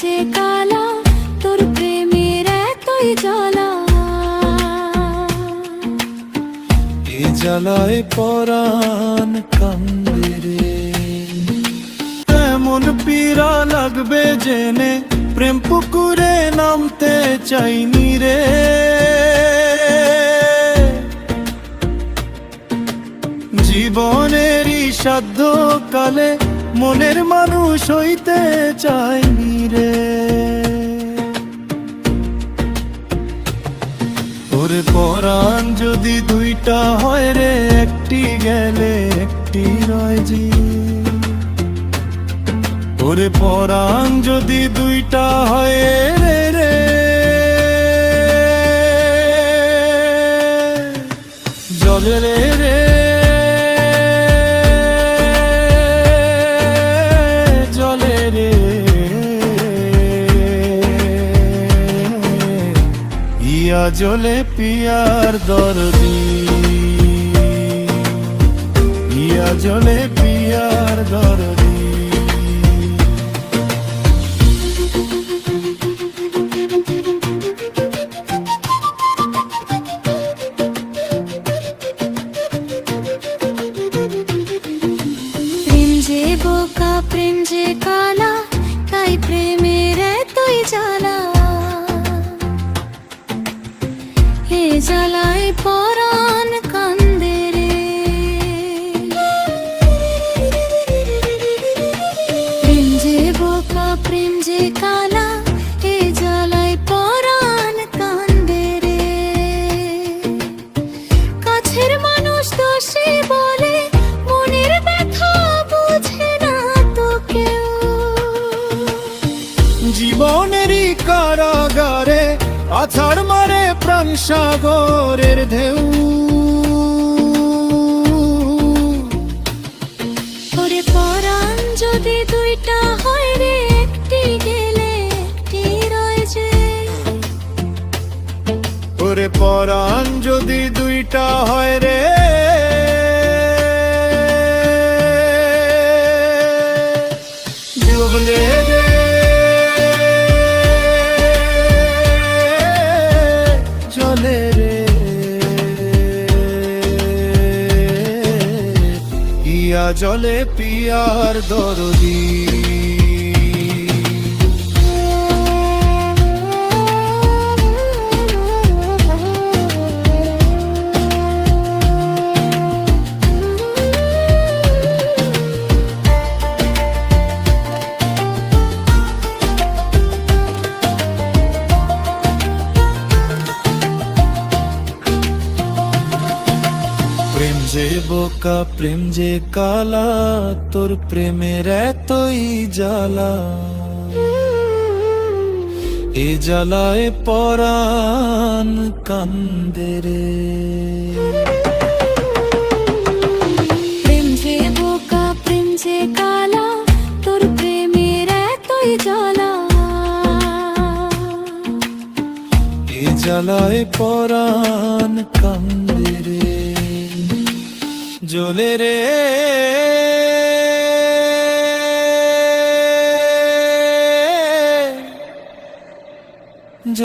যে কালা, তোর প্রেমের এতই জ্বালা। এ জ্বালায় পরাণ কান্দে রে। এমন পীড়া লাগবে জেনে প্রেম পুকুরে নামতে চাইনি রে। জীবনেরই সাধ্য কালে মনের মানুষ হইতে চাইনি রে। ওরে পরাণ যদি দুইটা হয় রে, একটি গেলে একটি রয় জি। ওরে পরাণ যদি দুইটা হয় রে রে, জলে রে রে, জলে রে। ইয়া জলে পিয়ার দরদি, ইয়া জলে পিয়ার দরদি। প্রেম যে বোকা, প্রেম যে কালা, তাই প্রেমের এতই জ্বালা। এ জ্বালায় পরাণ কান্দে রে। প্রেম যে বোকা, প্রেম যে কালা, এ জ্বালায় পরাণ কান্দে রে। কাছের মানুষ দোষী বলে মনের ব্যথা বুঝে না তো কেউ। জীবনেরই কারাগারে আছাড় মারে প্রাণ সাগরের ঢেউ। ওরে পরাণ যদি দুইটা হয় রে, একটি গেলে একটি রয় যে। ওরে পরাণ যদি দুইটা হয় রে, জলে রে, জলে রে। ইয়া জলে পিয়ার দরদি। প্রেম যে বোকা, প্রেম যে কালা, তোর প্রেমের এতই জ্বালা। এ জ্বালায় পরাণ কান্দে রে। প্রেম যে বোকা, প্রেম যে কালা, তোর প্রেমের এতই জ্বালা। এ জ্বালায় পরাণ কান্দে রে, জলে রে।